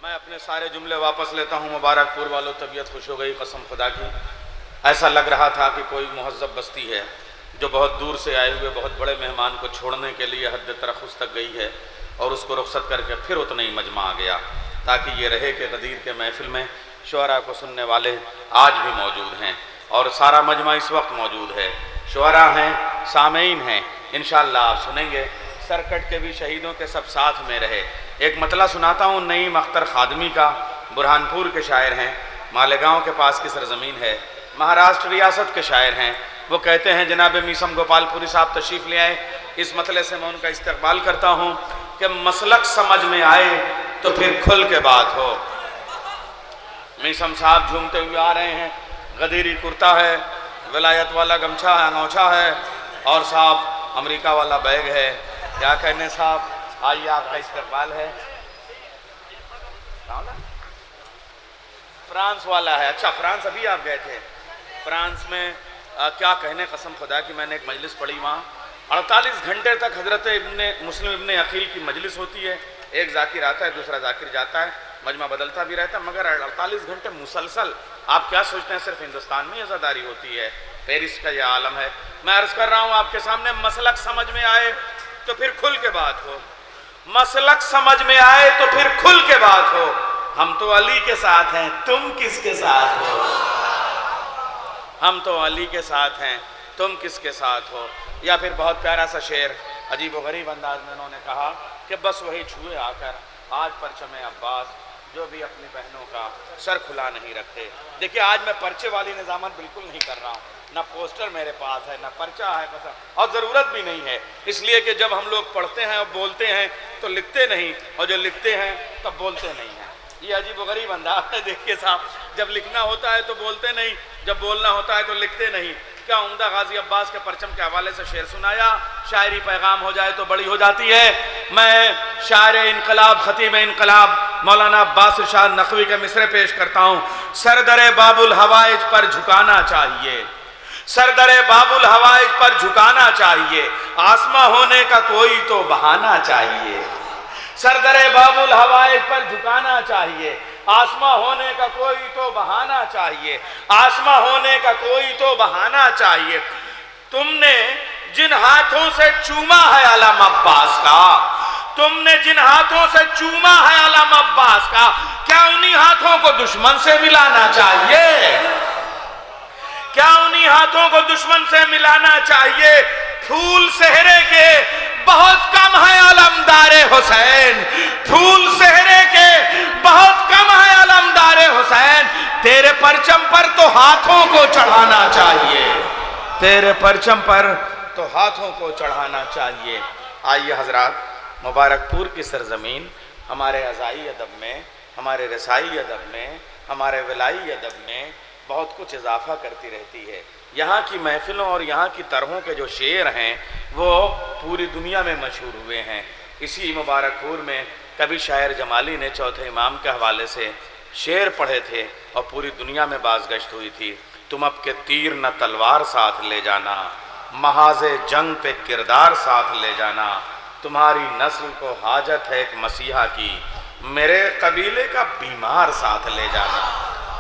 میں اپنے سارے جملے واپس لیتا ہوں۔ مبارک پور والوں، طبیعت خوش ہو گئی قسم خدا کی۔ ایسا لگ رہا تھا کہ کوئی مہذب بستی ہے جو بہت دور سے آئے ہوئے بہت بڑے مہمان کو چھوڑنے کے لیے حد ترخص تک گئی ہے اور اس کو رخصت کر کے پھر اتنا ہی مجمع آ گیا، تاکہ یہ رہے کہ غدیر کے محفل میں شعراء کو سننے والے آج بھی موجود ہیں اور سارا مجمع اس وقت موجود ہے۔ شعراء ہیں، سامعین ہیں، انشاءاللہ آپ سنیں گے۔ سرکٹ کے بھی شہیدوں کے سب ساتھ میں رہے۔ ایک مطلع سناتا ہوں نعیم اختر خادمی کا، برہان پور کے شاعر ہیں، مالیگاؤں کے پاس کی سرزمین ہے، مہاراشٹر ریاست کے شاعر ہیں۔ وہ کہتے ہیں جناب میسم گوپال پوری صاحب تشریف لے آئے، اس مطلع سے میں ان کا استقبال کرتا ہوں کہ مسلک سمجھ میں آئے تو پھر کھل کے بات ہو۔ میسم صاحب جھومتے ہوئے آ رہے ہیں، غدیری کرتا ہے، ولایت والا گمچھا ہے، انگوچھا ہے، اور صاحب امریکہ والا بیگ ہے۔ کیا کہنے صاحب، آئیے آپ کا استقبال ہے۔ فرانس والا ہے، اچھا فرانس ابھی آپ گئے تھے۔ فرانس میں کیا کہنے قسم خدا کی، میں نے ایک مجلس پڑھی وہاں 48 گھنٹے تک حضرت مسلم ابن عقیل کی مجلس ہوتی ہے، ایک ذاکر آتا ہے دوسرا ذاکر جاتا ہے، مجمع بدلتا بھی رہتا ہے، مگر 48 گھنٹے مسلسل۔ آپ کیا سوچتے ہیں صرف ہندوستان میں عزاداری ہوتی ہے؟ پیرس کا یہ عالم ہے۔ میں عرض کر رہا ہوں آپ کے سامنے، مسلک سمجھ میں آئے تو پھر کھل کے بات ہو، مسلک سمجھ میں آئے تو پھر کھل کے بات ہو۔ ہم تو علی کے ساتھ ہیں، تم کس کے ساتھ ہو؟ ہم تو علی کے ساتھ ہیں، تم کس کے ساتھ ہو؟ یا پھر بہت پیارا سا شعر عجیب و غریب انداز میں انہوں نے کہا کہ بس وہی چھوئے آ کر آج پرچم عباس جو بھی اپنی بہنوں کا سر کھلا نہیں رکھتے۔ دیکھیں آج میں پرچے والی نظامت بالکل نہیں کر رہا ہوں، نہ پوسٹر میرے پاس ہے نہ پرچہ ہے قسم، اور ضرورت بھی نہیں ہے، اس لیے کہ جب ہم لوگ پڑھتے ہیں اور بولتے ہیں تو لکھتے نہیں، اور جو لکھتے ہیں تب بولتے نہیں ہیں۔ یہ عجیب و غریب انداز ہے۔ دیکھیے صاحب، جب لکھنا ہوتا ہے تو بولتے نہیں، جب بولنا ہوتا ہے تو لکھتے نہیں۔ کیا عمدہ غازی عباس کے پرچم کے حوالے سے شعر سنایا، شاعری پیغام ہو جائے تو بڑی ہو جاتی ہے۔ میں شاعر انقلاب، خطیب انقلاب مولانا عباس ارشاد نقوی کے مصرع پیش کرتا ہوں۔ سردر باب الحوائج پر جھکانا چاہیے، سردر باب الحوائج پر جھکانا چاہیے، آسماں ہونے کا کوئی تو بہانہ چاہیے۔ سردر باب الحوائج پر جھکانا چاہیے، آسماں ہونے کا کوئی تو بہانہ چاہیے، آسماں ہونے کا کوئی تو بہانہ چاہیے۔ تم نے جن ہاتھوں سے چوما ہے علم عباس کا، تم نے جن ہاتھوں سے چوما ہے علم عباس کا، کیا انہی ہاتھوں کو دشمن سے ملانا چاہیے؟ کیا انہی ہاتھوں کو دشمن سے ملانا چاہیے؟ پھول صحرے کے بہت کم ہے علمدار حسین، پھول صحرے کے بہت کم ہے علمدار حسین، تیرے پرچم پر تو ہاتھوں کو چڑھانا چاہیے، تیرے پرچم پر تو ہاتھوں کو چڑھانا چاہیے۔ آئیے حضرات، مبارک پور کی سرزمین ہمارے عزائی ادب میں، ہمارے رسائی ادب میں، ہمارے ولائی ادب میں بہت کچھ اضافہ کرتی رہتی ہے۔ یہاں کی محفلوں اور یہاں کی طرحوں کے جو شعر ہیں وہ پوری دنیا میں مشہور ہوئے ہیں۔ اسی مبارک پور میں کبھی شاعر جمالی نے چوتھے امام کے حوالے سے شعر پڑھے تھے اور پوری دنیا میں بازگشت ہوئی تھی۔ تم اب کے تیر نہ تلوار ساتھ لے جانا، محاذ جنگ پہ کردار ساتھ لے جانا، تمہاری نسل کو حاجت ہے ایک مسیحا کی، میرے قبیلے کا بیمار ساتھ لے جانا۔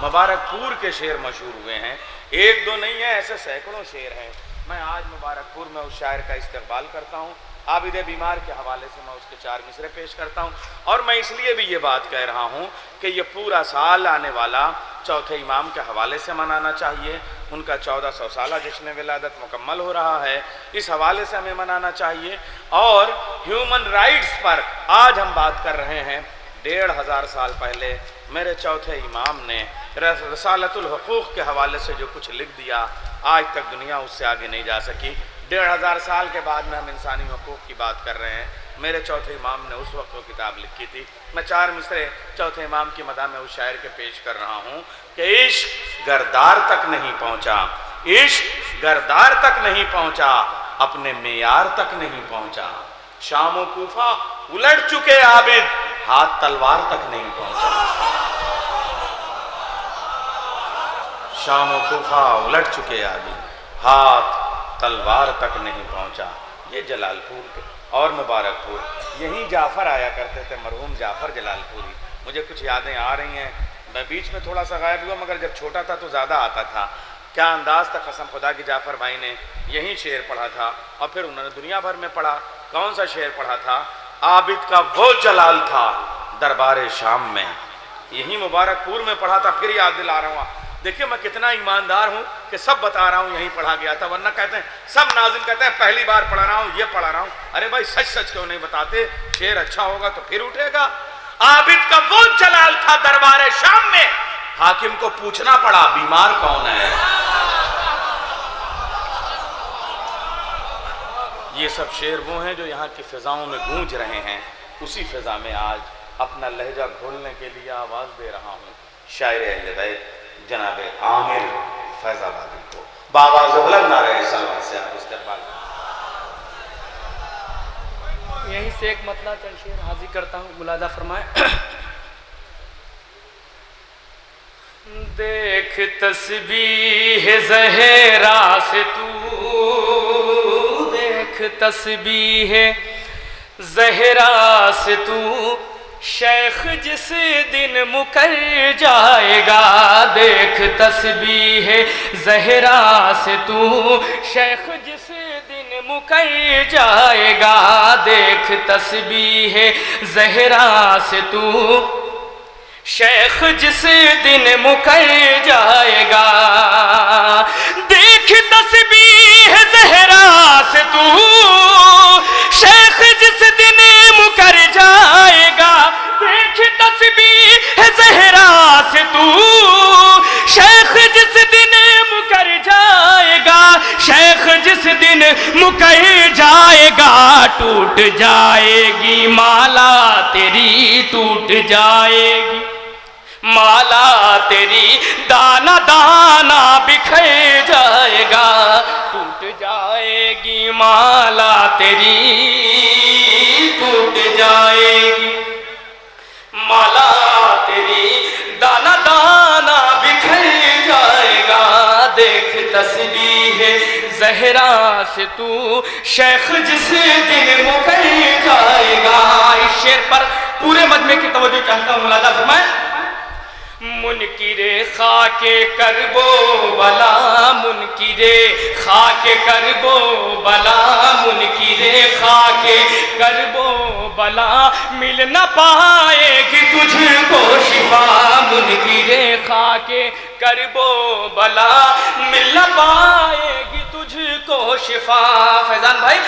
مبارک پور کے شعر مشہور ہوئے ہیں، ایک دو نہیں ہیں، ایسے سینکڑوں شعر ہیں۔ میں آج مبارک پور میں اس شاعر کا استقبال کرتا ہوں، عابد بیمار کے حوالے سے میں اس کے 4 مصرع پیش کرتا ہوں، اور میں اس لیے بھی یہ بات کہہ رہا ہوں کہ یہ پورا سال آنے والا چوتھے امام کے حوالے سے منانا چاہیے۔ ان کا 1400 سالہ جشن ولادت مکمل ہو رہا ہے، اس حوالے سے ہمیں منانا چاہیے۔ اور ہیومن رائٹس پر آج ہم بات کر رہے ہیں۔ 1500 سال پہلے میرے چوتھے امام نے رسالت الحقوق کے حوالے سے جو کچھ لکھ دیا، آج تک دنیا اس سے آگے نہیں جا سکی۔ 1500 سال کے بعد میں ہم انسانی حقوق کی بات کر رہے ہیں۔ میرے چوتھے امام نے اس وقت وہ کتاب لکھی تھی۔ میں 4 مصرع چوتھے امام کی مدح میں اس شاعر کے پیش کر رہا ہوں کہ عشق گردار تک نہیں پہنچا، عشق گردار تک نہیں پہنچا، اپنے معیار تک نہیں پہنچا، شام و کوفہ الٹ چکے عابد، ہاتھ تلوار تک نہیں پہنچا، شام و کوفہ الٹ چکے عابد، ہاتھ تلوار تک نہیں پہنچا۔ یہ جلال پور کے اور مبارک پور، یہیں جعفر آیا کرتے تھے، مرحوم جعفر جلال پوری۔ مجھے کچھ یادیں آ رہی ہیں، میں بیچ میں تھوڑا سا غائب ہوا، مگر جب چھوٹا تھا تو زیادہ آتا تھا. کیا انداز تھا قسم خدا کی، جعفر بھائی نے یہی شعر پڑھا تھا اور پھر انہوں نے دنیا بھر میں پڑھا. کون سا شعر پڑھا تھا؟ عابد کا وہ جلال تھا دربار شام میں. یہی مبارک پور میں پڑھا تھا. پھر یاد دلا رہا ہوں. دیکھیے میں کتنا ایماندار ہوں کہ سب بتا رہا ہوں یہیں پڑھا گیا تھا، ورنہ کہتے ہیں سب ناظرین کہتے ہیں پہلی بار پڑھا رہا ہوں، یہ پڑھا رہا ہوں. ارے بھائی سچ سچ کیوں نہیں بتاتے؟ شعر اچھا ہوگا تو پھر اٹھے گا. عابد کا وہ جلال تھا دربار شام میں، حاکم کو پوچھنا پڑا بیمار کون ہے. یہ سب شعر وہ ہیں جو یہاں کی فضاؤں میں گونج رہے ہیں. اسی فضا میں آج اپنا لہجہ کھولنے کے لیے آواز دے رہا ہوں شاعر اہل بیت جناب عامر فیض آبادی کو. بآواز بلند نعرہ سلوات سے آپ استقبال. یہیں سے ایک مطلع چند شعر حاضر کرتا ہوں، ملاحظہ فرمائیں. دیکھ تسبیح زہرا سے تو، دیکھ تسبیح زہرا سے تو، شیخ جس دن مکر جائے گا. دیکھ تسبیح زہرا سے تو، شیخ جس دن مکر جائے گا. دیکھ تسبیح زہرا سے تو، شیخ جس دن مکر جائے گا. دیکھ تسبیح زہرا سے تو، شیخ جس دن مکر جائے گا. دیکھ تسبیح زہرا سے تو، شیخ جس دن مکر جائے گا. شیخ جس دن مکر جائے گا، ٹوٹ جائے گی مالا تیری، ٹوٹ جائے گی مالا تیری، دانا دانا بکھر جائے گا. ٹوٹ جائے گی مالا تیری، ٹوٹ جائے گی مالا تیری، دانا دانا بکھر جائے گا. دیکھ تسبیح زہرا سے تو، شیخ جس دن مکر جائے گا. اس شعر پر پورے مجمع کی توجہ چاہتا ہوں، ملاحظہ فرمائیں. منکر خاک کرب و بلا، منکر خاک کرب و بلا، منکر خاک کرب و بلا، مل نہ پائے گی تجھ کو شفا. منکر خاک کرب و بلا، مل نہ پائے گی تجھ کو شفا. فیضان بھائی،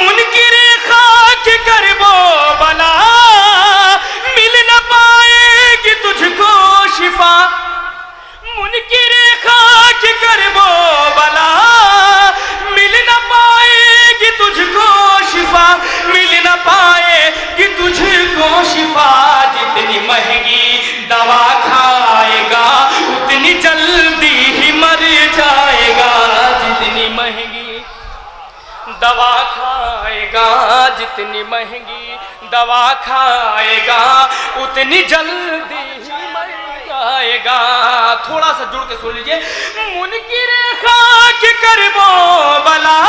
منکر خاک کرب و بلا، مل نہ پائے گی تجھ کو شفا. منکر خاک کرب و بلا، مل نہ پائے گی تجھ کو شفا. مل نہ پائے گی تجھ کو شفا. جتنی مہنگی دوا کھائے گا اتنی جلدی ہی مر جائے گا. جتنی مہنگی دوا کھائے گا، جتنی مہنگی دوا کھائے گا اتنی جلدی ہی مر جائے گا. تھوڑا سا جڑ کے سن لیجئے. منکر خاک کرب و بلا،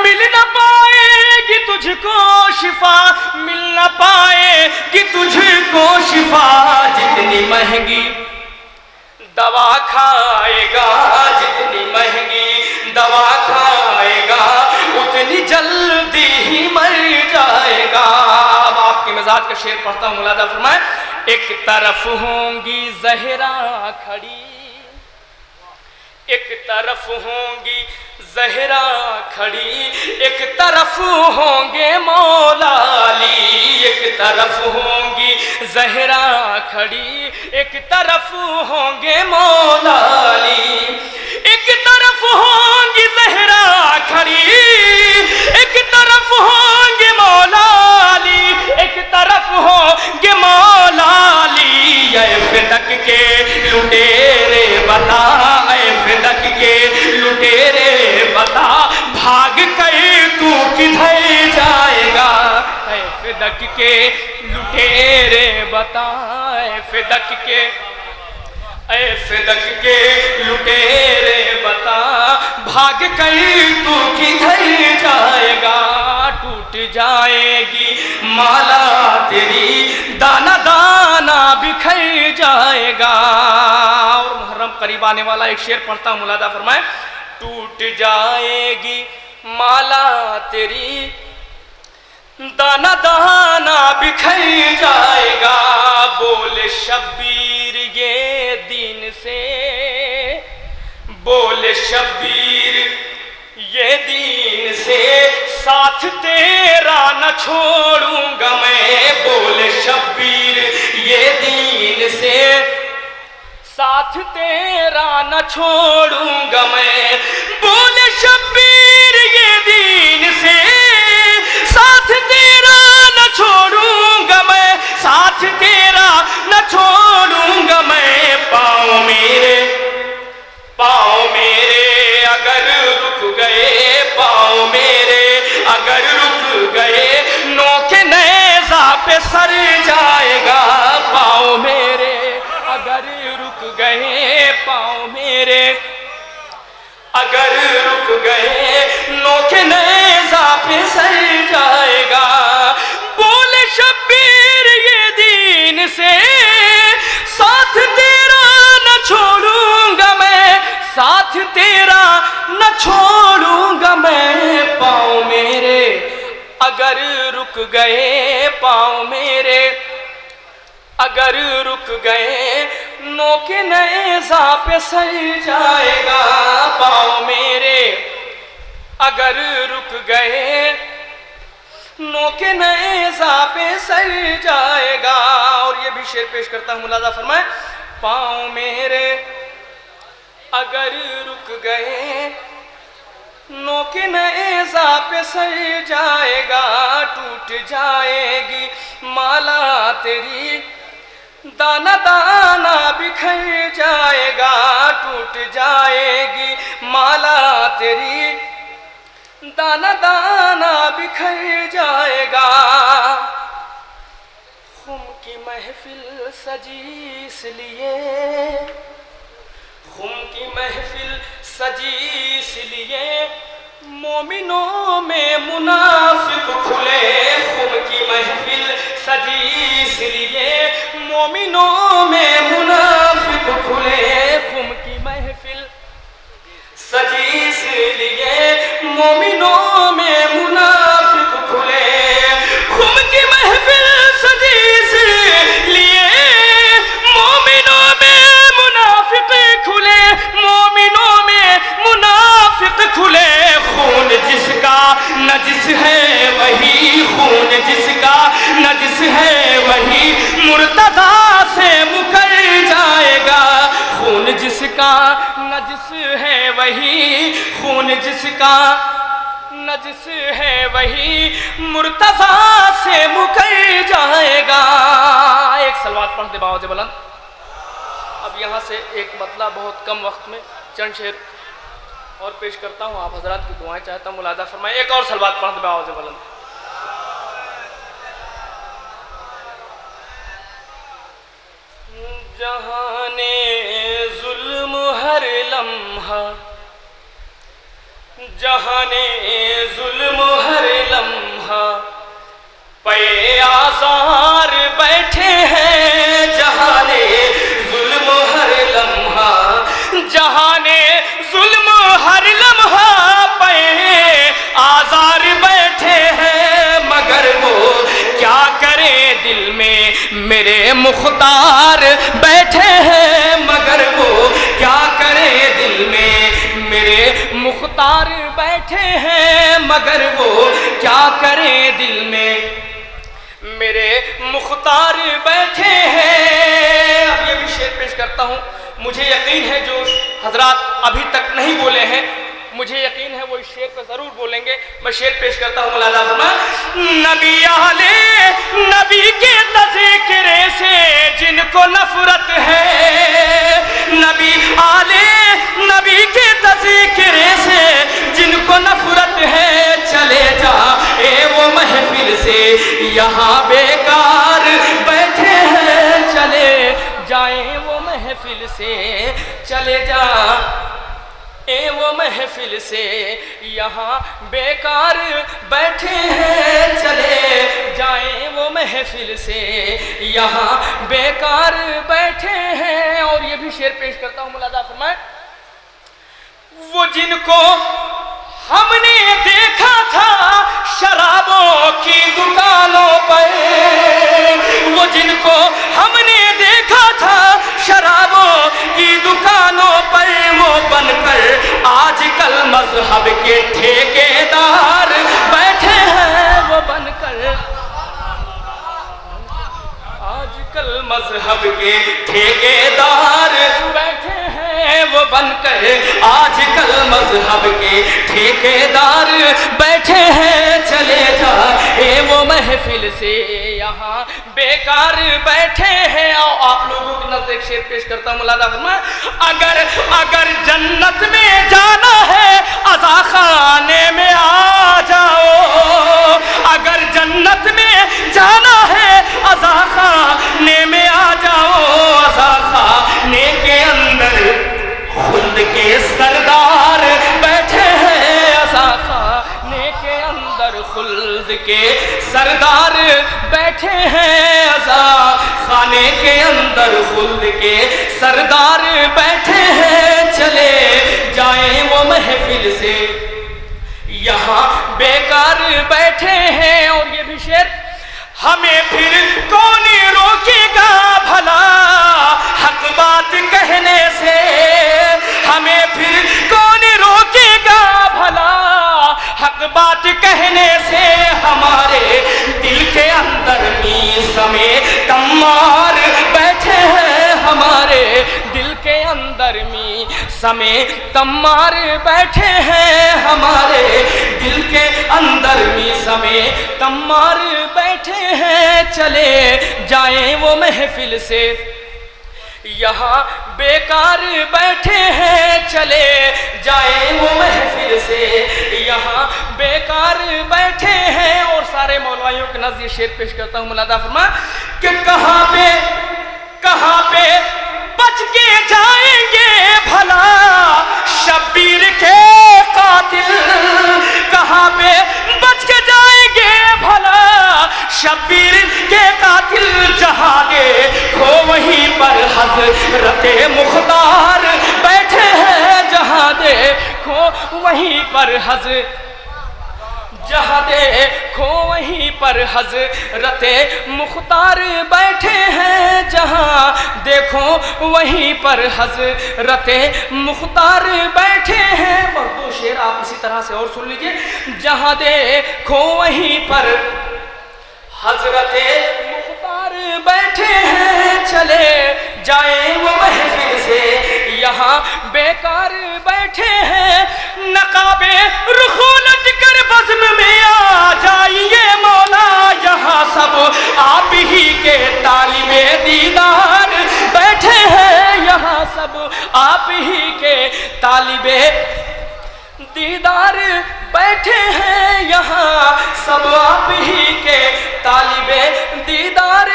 مل نہ پائے گی تجھ کو شفا. مل نہ پائے گی تجھ کو شفا. جتنی مہنگی دوا کھائے گا، جتنی مہنگی دوا کھائے گا اتنی جلدی ہی مر جائے گا. اب آپ کے مزاج کا شعر پڑھتا ہوں، ملاحظہ فرمائیں. ایک طرف ہوں گی زہرا کھڑی، ایک طرف ہوں گی زہرا کھڑی، ایک طرف ہوں گے مولا علی. ایک طرف ہوں گی زہرا کھڑی، ایک طرف ہوں گے مولا علی. ایک طرف ہوں گی زہرا کھڑی، ایک طرف ہوں گے مولا علی. ایک طرف ہوں گے مولا علی. اے فدق کے لٹیرے بتا، اے فدق کے لٹیرے بتا، بھاگ کر تو کدھر جائے گا. اے فدق کے لٹیرے بتا، اے فدق کے، اے فدق کے لٹیرے بتا، بھاگ کر تو کدھر جائے گا. ٹوٹ جائے گی مالا تیری، دانا دانا قریب آنے والا ایک شعر پڑھتا ہوں، ملاحظہ فرمائیں. ٹوٹ جائے گی مالا تیری، دانا دانا بکھر جائے گا، بول شبیر یہ دین سے، بول شبیر یہ دین سے، ساتھ تیرا نہ چھوڑوں گا میں، بول شبیر یہ دین سے، ساتھ تیرا نہ چھوڑوں گا میں، بول شبیر یہ دین سے، ساتھ تیرا نہ چھوڑوں گا میں، ساتھ تیرا نہ چھوڑوں گا میں. پاؤں میرے اگر رک گئے، پاؤں میرے اگر رک گئے، نوک نیزہ پہ سر جائے گا، پاؤں میرے اگر رک گئے، پاؤں میرے اگر رک گئے، نوک نیزہ پہ سر جائے گا. بول شبیر یہ دین سے، ساتھ تیرا نہ چھوڑوں گا میں، ساتھ تیرا نہ چھوڑوں گا میں. پاؤں میرے اگر رک گئے، پاؤں میرے اگر رک گئے، نوک نیزہ پہ سر جائے گا، پاؤں میرے اگر رک گئے، نوک نیزہ پہ سر جائے گا. اور یہ بھی شعر پیش کرتا ہوں، ملاحظہ فرمائیں. پاؤں میرے اگر رک گئے، نوک نیزہ پہ سر جائے گا، ٹوٹ جائے گی مالا تیری، دانا دانا بکھر جائے گا، ٹوٹ جائے گی مالا تیری، دانا دانا بکھر جائے گا. خم کی محفل سجی اس لیے، خم کی محفل سجی اس لیے، مومنوں میں منافق کھلے، خم کی محفل سجی اس لیے، مومنوں میں منافق کھلے، خم کی محفل سجی اس لیے، مومنوں میں منافق کھلے، خم کی محفل سجی اس لیے، مومنوں میں منافق کھلے، مومنوں میں منافق کھلے. خون جس کا نجس ہے وہی، خون جس کا نجس ہے وہی، مرتضیٰ سے مکر جائے گا. خون جس کا نجس ہے وہی، خون جس کا نجس ہے وہی، مرتضیٰ سے مکر جائے گا. ایک صلوات پڑھ دے باوجھ بلند. اب یہاں سے ایک مطلب بہت کم وقت میں چند شعر اور پیش کرتا ہوں، آپ حضرات کی دعائیں چاہتا ہوں، ملاحظہ فرمائیں. ایک اور صلوات پڑھ دے باوجھ بلند. جہانے ظلم ہر لمحہ، جہانے ظلم ہر لمحہ، پے آزار بیٹھے ہیں، جہانے ظلم ہر لمحہ، جہانے ظلم ہر لمحہ، پے آزار بیٹھے ہیں، مگر وہ کیا کرے دل میں میرے مختار بیٹھے ہیں، مگر وہ کیا کرے دل میں میرے مختار بیٹھے ہیں، مگر وہ کیا کرے دل میں میرے مختار بیٹھے ہیں. اب یہ بھی شعر پیش کرتا ہوں، مجھے یقین ہے جو حضرات ابھی تک نہیں بولے ہیں، مجھے یقین ہے وہ اس شعر پہ ضرور بولیں گے. میں شعر پیش کرتا ہوں، ملاحظہ فرمائیں. نبی آلے نبی کے تذکرے سے جن کو نفرت ہے، نبی آلے نبی کے تذکرے سے جن کو نفرت ہے، چلے جا اے وہ محفل سے یہاں بیکار بیٹھے ہیں، چلے جائیں وہ محفل سے، چلے جا اے وہ محفل سے یہاں بیکار بیٹھے ہیں چلے جائیں وہ محفل سے یہاں بیکار بیٹھے ہیں. اور یہ بھی شعر پیش کرتا ہوں، ملاحظہ فرمائیں. وہ جن کو ہم نے دیکھا تھا شرابوں کی دکانوں پر، وہ جن کو ہم نے دیکھا تھا شرابوں کی دکانوں پر، وہ بن کر آج کل مذہب کے ٹھیکیدار بیٹھے ہیں. وہ بن کر آج کل مذہب کے ٹھیکیدار بیٹھے ہیں. وہ بن کر آج کل مذہب کے ٹھیکیدار بیٹھے ہیں. چلے جائیں وہ محفل سے یہاں بیکار بیٹھے ہیں. آپ لوگوں کی نزد ایک شعر پیش کرتا ہوں، ملاحظہ فرمائیں. اگر جنت میں جانا ہے عزا خانے میں آ جاؤ. اگر جنت میں جانا ہے عزا خانے میں آ جاؤ. عزا خانے کے اندر خلد کے سردار بیٹھے ہیں. عزا خانے کے اندر خلد کے سردار بیٹھے ہیں. عزا خانے کے اندر خلد کے سردار بیٹھے ہیں. چلے جائیں وہ محفل سے یہاں بیکار بیٹھے ہیں. اور یہ بھی شعر. ہمیں پھر کون روکے گا بھلا حق بات کہنے سے. ہمیں پھر کون روکے گا بھلا حق بات کہنے سے. ہمارے دل کے اندر میث میں تمار بیٹھے ہیں. ہمارے دل کے اندر میث میں تمار بیٹھے ہیں. ہمارے دل کے اندر میث میں تمار بیٹھے ہیں. چلے جائیں وہ محفل سے یہاں بیکار بیٹھے ہیں. چلے جائیں وہ محفل سے یہاں بیکار بیٹھے ہیں. اور سارے مولویوں کے نزد یہ شعر پیش کرتا ہوں، ملاحظہ فرمائیں کہ کہاں پہ بچ کے جائیں گے بھلا شبیر کے قاتل. کہاں پہ بچ کے جائیں گے بھلا شبیر کے قاتل. جہاں دیکھو وہیں پر حضرت مختار بیٹھے ہیں. جہاں دیکھو وہیں پر جہاں دیکھو وہیں پر حضرت مختار بیٹھے ہیں. جہاں دیکھو وہیں پر حضرت مختار بیٹھے ہیں. اور دو شعر آپ اسی طرح سے اور سن لیجئے. جہاں دیکھو وہیں پر حضرت مختار بیٹھے ہیں. چلے جائیں وہ محفل سے یہاں بیکار بیٹھے ہیں. نقاب رخ الٹ کر بزم میں آ جائیے مولا. یہاں سب آپ ہی کے طالب دیدار بیٹھے ہیں. یہاں سب آپ ہی کے طالب دیدار بیٹھے ہیں. یہاں سب آپ ہی کے طالب دیدار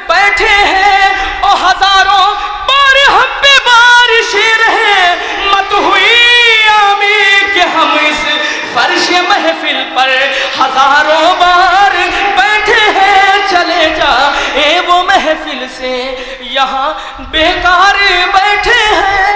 بیٹھے ہیں. اور ہزاروں بار ہم پہ بارش رہے مت ہوئی آمین کہ ہم اس فرش محفل پر ہزاروں بار بیٹھے ہیں. چلے جائیں وہ محفل سے یہاں بیکار بیٹھے ہیں.